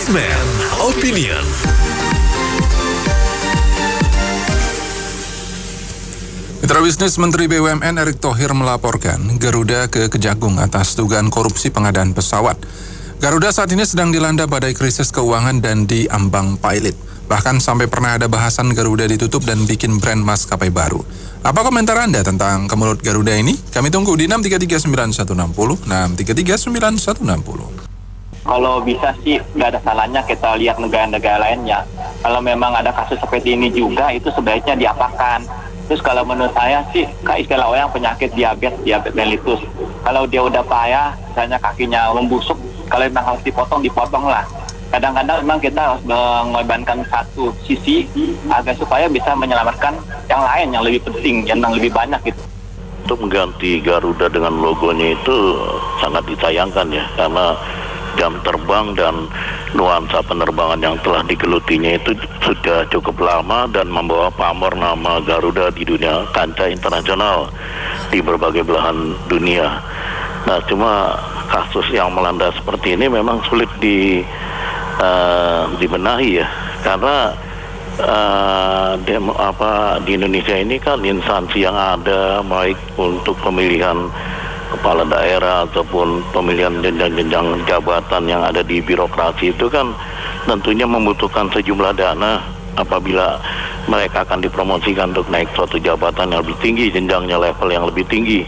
Kismet Opinion. Mitra Bisnis Menteri BUMN Erick Thohir melaporkan Garuda ke Kejagung atas dugaan korupsi pengadaan pesawat. Garuda saat ini sedang dilanda badai krisis keuangan dan diambang pilot. Bahkan sampai pernah ada bahasan Garuda ditutup dan bikin brand maskapai baru. Apa komentar Anda tentang kemelut Garuda ini? Kami tunggu di 6339160, 6339160. Kalau bisa sih nggak ada salahnya kita lihat negara-negara lainnya. Kalau memang ada kasus seperti ini juga, itu sebaiknya diapakan. Terus kalau menurut saya sih, kayak istilah orang penyakit diabetes mellitus. Kalau dia udah payah, misalnya kakinya membusuk, kalau memang harus dipotong lah. Kadang-kadang memang kita harus mengorbankan satu sisi agar supaya bisa menyelamatkan yang lain yang lebih penting, yang lebih banyak gitu. Untuk mengganti Garuda dengan logonya itu sangat disayangkan ya, karena jam terbang dan nuansa penerbangan yang telah digelutinya itu sudah cukup lama dan membawa pamor nama Garuda di dunia kancah internasional di berbagai belahan dunia. Nah, cuma kasus yang melanda seperti ini memang sulit dibenahi ya, karena di Indonesia ini kan instansi yang ada baik untuk pemilihan kepala daerah ataupun pemilihan jenjang-jenjang jabatan yang ada di birokrasi itu kan tentunya membutuhkan sejumlah dana apabila mereka akan dipromosikan untuk naik suatu jabatan yang lebih tinggi, jenjangnya level yang lebih tinggi.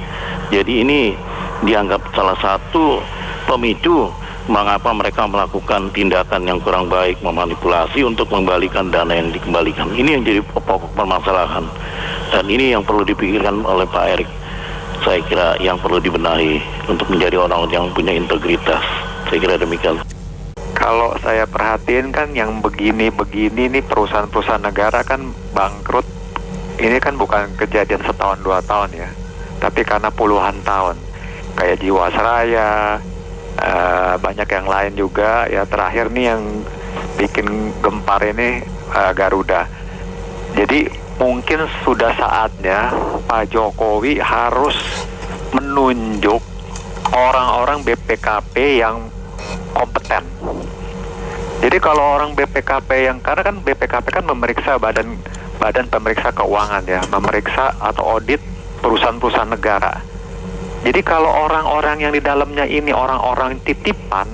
Jadi ini dianggap salah satu pemicu mengapa mereka melakukan tindakan yang kurang baik, memanipulasi untuk mengembalikan dana yang dikembalikan. Ini yang jadi pokok permasalahan, dan ini yang perlu dipikirkan oleh Pak Erick. Saya kira yang perlu dibenahi untuk menjadi orang yang punya integritas. Saya kira demikian. Kalau saya perhatiin kan yang begini-begini nih perusahaan-perusahaan negara kan bangkrut. Ini kan bukan kejadian setahun 2 tahun ya, tapi karena puluhan tahun. Kayak Jiwasraya, banyak yang lain juga ya. Terakhir nih yang bikin gempar ini Garuda. Jadi mungkin sudah saatnya Pak Jokowi harus menunjuk orang-orang BPKP yang kompeten. Jadi kalau orang BPKP karena kan BPKP kan memeriksa badan pemeriksa keuangan ya, memeriksa atau audit perusahaan-perusahaan negara. Jadi kalau orang-orang yang di dalamnya ini orang-orang titipan,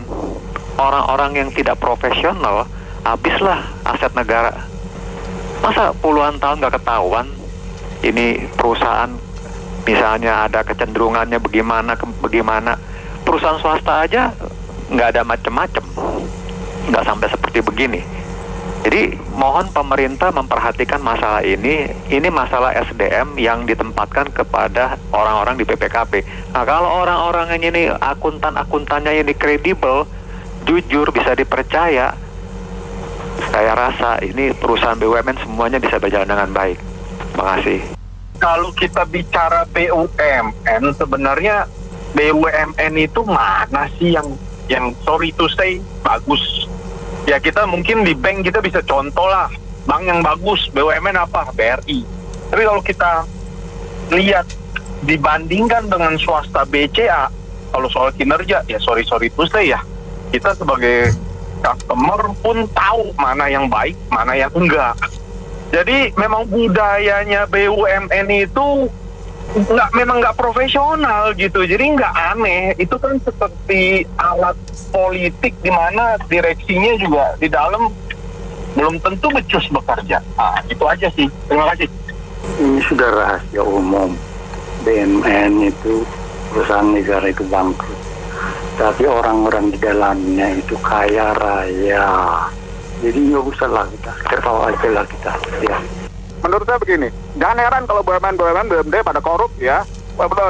orang-orang yang tidak profesional, habislah aset negara. Masa puluhan tahun nggak ketahuan ini perusahaan misalnya ada kecenderungannya bagaimana, perusahaan swasta aja nggak ada macam-macam, nggak sampai seperti begini. Jadi mohon pemerintah memperhatikan masalah ini masalah SDM yang ditempatkan kepada orang-orang di BPKP. Nah kalau orang-orang ini akuntannya ini kredibel, jujur, bisa dipercaya, saya rasa ini perusahaan BUMN semuanya bisa berjalan dengan baik. Terima kasih. Kalau kita bicara BUMN, sebenarnya BUMN itu mana sih yang sorry to say bagus? Ya kita mungkin di bank kita bisa contoh lah, bank yang bagus, BUMN apa? BRI. Tapi kalau kita lihat dibandingkan dengan swasta BCA, kalau soal kinerja ya sorry to say ya, kita sebagai customer pun tahu mana yang baik, mana yang enggak. Jadi memang budayanya BUMN itu memang nggak profesional gitu. Jadi nggak aneh. Itu kan seperti alat politik di mana direksinya juga di dalam belum tentu becus bekerja. Itu aja sih. Terima kasih. Ini sudah rahasia umum. BUMN itu perusahaan negara itu bangkrut. Tapi orang-orang di dalamnya itu kaya raya. Jadi nggak usah lah kita tahu aja lah kita. Ya. Menurut saya begini, jangan heran kalau BUMD pada korup ya.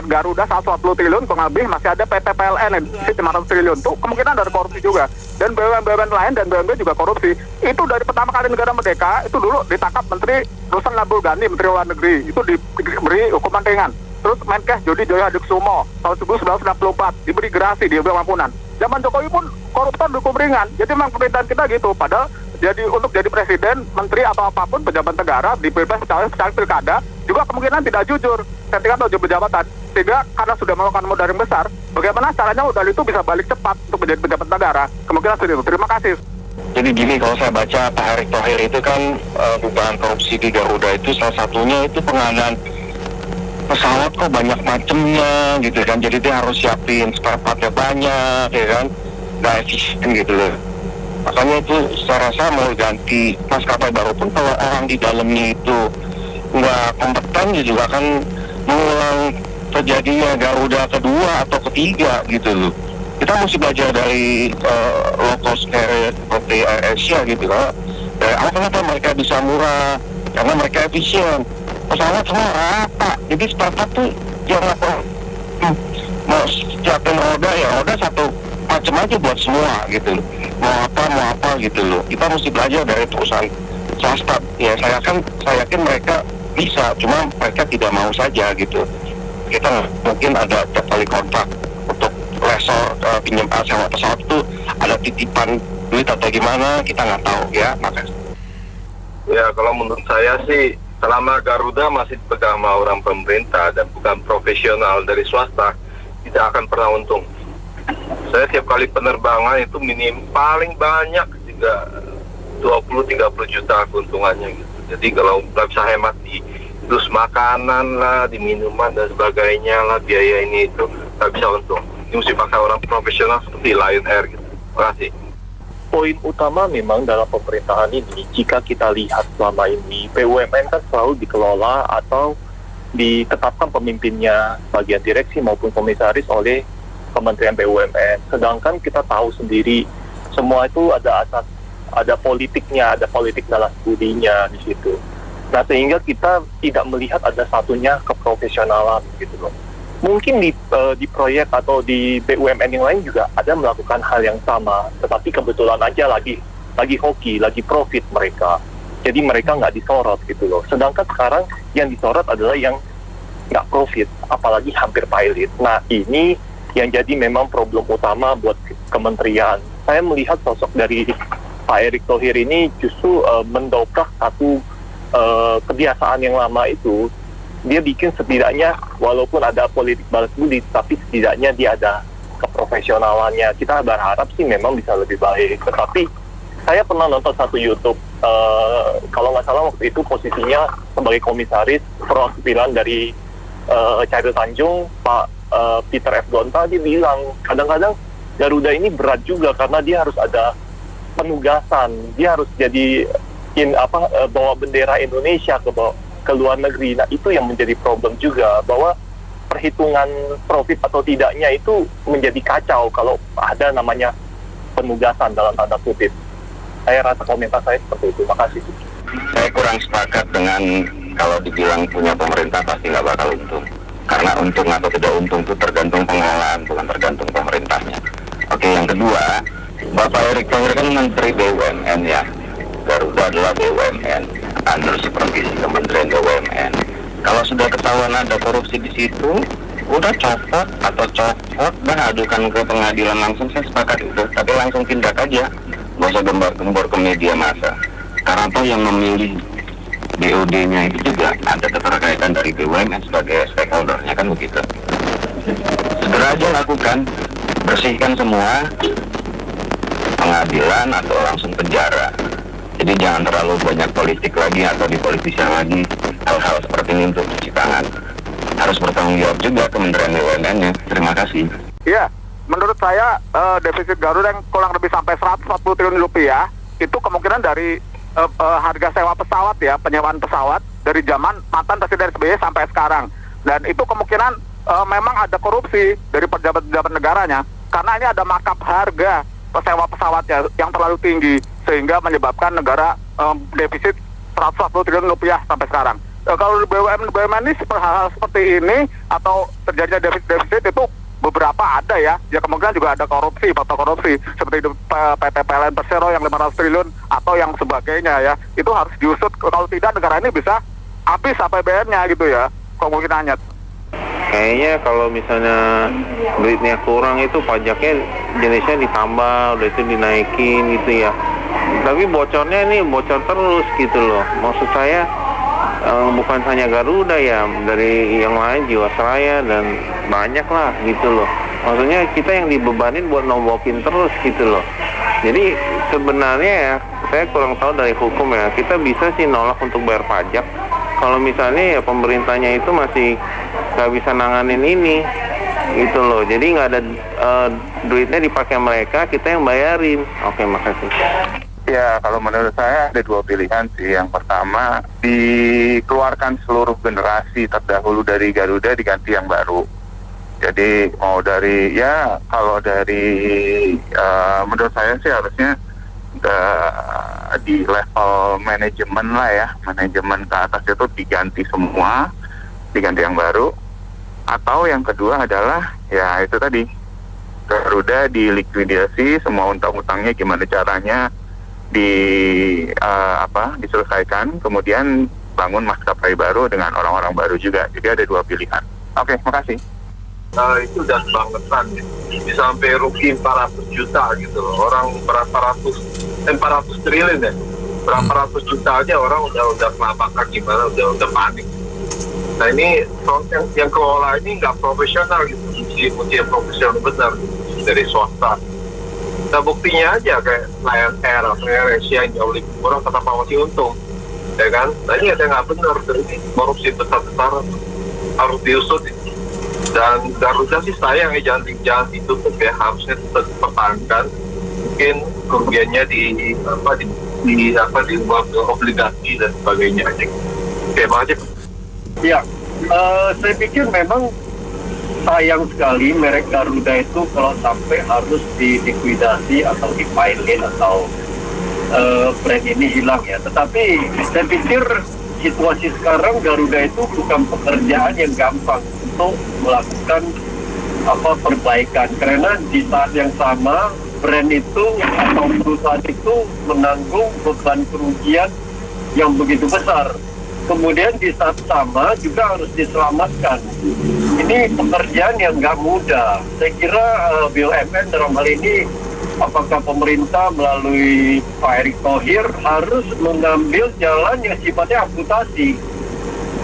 Garuda 140 triliun, kurang lebih masih ada PT PLN yang 500 triliun. Tuh kemungkinan ada korupsi juga. Dan BUMN lain dan BUMD juga korupsi. Itu dari pertama kali negara merdeka, itu dulu ditangkap Menteri Ruslan Labulgani, Menteri Luar Negeri. Itu diberi hukuman ringan. Terus Menkes Jody Joyo Hadikusumo tahun 1994 diberi gerasi di Ampunan. Zaman Jokowi pun koruptor dihukum ringan. Jadi memang pemerintahan kita gitu. Padahal untuk jadi presiden, menteri atau apapun pejabat negara di pilpres secara pilkada juga kemungkinan tidak jujur ketika menjadi jabatan. Sehingga karena sudah melakukan modal yang besar, bagaimana caranya modal itu bisa balik cepat untuk menjadi pejabat negara? Kemungkinan seperti itu. Terima kasih. Jadi gini, kalau saya baca Pak Erick Thohir itu kan dugaan korupsi di Garuda itu salah satunya itu pengadaan pesawat kok banyak macamnya gitu kan. Jadi dia harus siapin spare partnya banyak ya kan, nggak efisien gitu loh. Makanya itu saya rasa mau ganti maskapai baru pun kalau orang di dalamnya itu nggak kompeten juga akan mengulang terjadinya Garuda kedua atau ketiga gitu loh. Kita mesti belajar dari low cost carrier seperti AirAsia gitu kan. Dari awal kenapa mereka bisa murah? Karena mereka efisien. Pesawat semua rata, jadi spare part tuh yang mau siapin roda ya roda satu macam aja buat semua gitu loh. Mau apa gitu loh. Kita mesti belajar dari perusahaan swasta. Ya saya yakin mereka bisa, cuma mereka tidak mau saja gitu. Kita mungkin ada tiap kali kontrak untuk lesor pinjam sewa pesawat itu ada titipan duit atau gimana, kita nggak tahu ya. Makasih. Ya, kalau menurut saya sih selama Garuda masih dipegang sama orang pemerintah dan bukan profesional dari swasta, tidak akan pernah untung. Saya tiap kali penerbangan itu paling banyak juga 20-30 juta keuntungannya gitu. Jadi kalau nggak bisa hemat di terus makanan lah, di minuman dan sebagainya lah, biaya ini itu nggak bisa untung. Ini mesti pakai orang profesional seperti Lion Air gitu. Terima kasih. Poin utama memang dalam pemerintahan ini, jika kita lihat selama ini, BUMN kan selalu dikelola atau ditetapkan pemimpinnya, bagian direksi maupun komisaris oleh Kementerian BUMN. Sedangkan kita tahu sendiri, semua itu ada politiknya, ada politik balas budinya di situ. Nah, sehingga kita tidak melihat ada satunya keprofesionalan gitu loh. Mungkin di proyek atau di BUMN yang lain juga ada melakukan hal yang sama, tetapi kebetulan aja lagi hoki, lagi profit mereka. Jadi mereka nggak disorot gitu loh. Sedangkan sekarang yang disorot adalah yang nggak profit, apalagi hampir pilot. Nah, ini yang jadi memang problem utama buat kementerian. Saya melihat sosok dari Pak Erick Thohir ini justru mendobrak satu kebiasaan yang lama itu. Dia bikin setidaknya walaupun ada politik balas budi, tapi setidaknya dia ada keprofesionalannya. Kita berharap sih memang bisa lebih baik. Tetapi saya pernah nonton satu YouTube, kalau nggak salah waktu itu posisinya sebagai komisaris perwakilan dari Cairo Tanjung, Pak Peter F. Gonta, dia bilang kadang-kadang Garuda ini berat juga karena dia harus ada penugasan, dia harus jadi bawa bendera Indonesia ke luar negeri. Nah, itu yang menjadi problem juga, bahwa perhitungan profit atau tidaknya itu menjadi kacau kalau ada namanya penugasan dalam tanda kutip. Saya rasa komentar saya seperti itu. Makasih. Saya kurang sepakat dengan kalau dibilang punya pemerintah pasti nggak bakal untung. Karena untung atau tidak untung itu tergantung pengelolaan, bukan tergantung pemerintahnya. Oke, yang kedua, Bapak Erick Thohir kan Menteri BUMN ya. Garuda adalah BUMN, under supervisi Kementerian BUMN. Kalau sudah ketahuan ada korupsi di situ, udah copot dan adukan ke pengadilan langsung. Saya sepakat itu, tapi langsung tindak aja, nggak usah gembar-gembor ke media massa. Karena apa yang memilih BOD-nya itu juga ada keterkaitan dari BUMN sebagai stakeholder-nya, kan begitu. Segera aja lakukan, bersihkan semua pengadilan atau langsung penjara. Jadi jangan terlalu banyak politik lagi atau dipolitiskan lagi hal-hal seperti ini untuk cuci tangan. Harus bertanggung jawab juga Kementerian BUMN-nya. Terima kasih. Iya, menurut saya defisit Garuda yang kurang lebih sampai 140 triliun rupiah itu kemungkinan dari harga sewa pesawat ya, penyewaan pesawat dari zaman mantan Presiden SBY sampai sekarang. Dan itu kemungkinan memang ada korupsi dari pejabat-pejabat negaranya, karena ini ada markup harga sewa pesawatnya yang terlalu tinggi sehingga menyebabkan negara defisit 140 triliun rupiah sampai sekarang. Kalau BUMN ini hal-hal seperti ini atau terjadinya defisit itu beberapa ada ya kemungkinan juga ada korupsi, faktor korupsi seperti PT PLN Persero yang 500 triliun atau yang sebagainya ya. Itu harus diusut, kalau tidak negara ini bisa habis APBN-nya gitu ya kemungkinannya. Kayaknya kalau misalnya duitnya kurang itu pajaknya jenisnya ditambah, udah itu dinaikin gitu ya. Tapi bocornya ini bocor terus gitu loh. Maksud saya bukan hanya Garuda ya, dari yang lain Jiwasraya dan banyak lah gitu loh. Maksudnya kita yang dibebanin buat nombokin terus gitu loh. Jadi sebenarnya ya, saya kurang tahu dari hukum ya. Kita bisa sih nolak untuk bayar pajak. Kalau misalnya ya pemerintahnya itu masih nggak bisa nanganin ini, gitu loh. Jadi nggak ada duitnya dipakai mereka, kita yang bayarin. Oke, makasih. Ya, kalau menurut saya ada dua pilihan sih. Yang pertama, dikeluarkan seluruh generasi terdahulu dari Garuda diganti yang baru. Jadi mau dari, ya kalau dari menurut saya sih harusnya di level manajemen lah ya, manajemen ke atas itu diganti semua, diganti yang baru. Atau yang kedua adalah ya itu tadi, Garuda dilikuidasi, semua utang-utangnya gimana caranya diselesaikan, kemudian bangun maskapai baru dengan orang-orang baru juga. Jadi ada dua pilihan. Oke, makasih. Itu udah kebangetan ya. Bisa sampai rugi 400 juta gitu loh. Orang berapa 400 triliun ya. Berapa ratus juta aja orang udah kelabakan gimana, udah panik. Nah ini yang kelola ini nggak profesional gitu. Mesti yang profesional benar dari swasta. Nah buktinya aja kayak Lion Air atau AirAsia yang jauh lebih murah tetap masih untung, ya kan? Nah ini ada nggak benar, ini korupsi besar-besaran harus diusut. Dan Garuda sih sayang ya, jangan ditutup ya, harusnya tetap dipertahankan. Mungkin kerugiannya di obligasi dan sebagainya aja. Oke, makasih. Ya, saya pikir memang sayang sekali merek Garuda itu kalau sampai harus dilikuidasi atau dipailin atau brand ini hilang ya. Tetapi saya pikir situasi sekarang Garuda itu bukan pekerjaan yang gampang untuk melakukan perbaikan, karena di saat yang sama brand itu atau perusahaan itu menanggung beban kerugian yang begitu besar. Kemudian di saat sama juga harus diselamatkan. Ini pekerjaan yang nggak mudah. Saya kira BUMN dalam hal ini, apakah pemerintah melalui Pak Erick Thohir harus mengambil jalan yang sifatnya amputasi.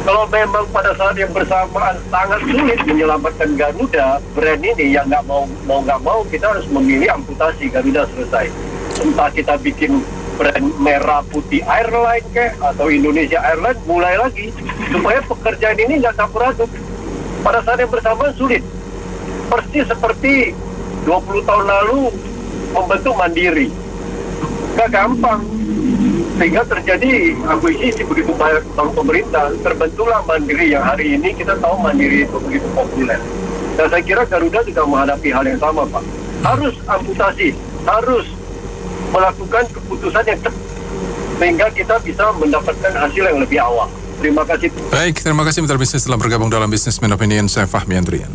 Kalau memang pada saat yang bersamaan sangat sulit menyelamatkan Garuda, brand ini yang nggak mau kita harus memilih amputasi, Garuda selesai. Entah kita bikin brand merah putih airline atau Indonesia Airline, mulai lagi supaya pekerjaan ini nggak campur aduk. Pada saat yang bersamaan sulit, persis seperti 20 tahun lalu membentuk Mandiri, nggak gampang, sehingga terjadi akuisisi begitu banyak bank pemerintah, terbentuklah Mandiri yang hari ini kita tahu Mandiri itu begitu populer. Dan saya kira Garuda juga menghadapi hal yang sama, Pak. Harus amputasi, harus melakukan keputusan yang tepat sehingga kita bisa mendapatkan hasil yang lebih awal. Terima kasih. Baik, terima kasih Mitra Bisnis telah bergabung dalam Businessman Opinion. Saya Fahmi Andrian.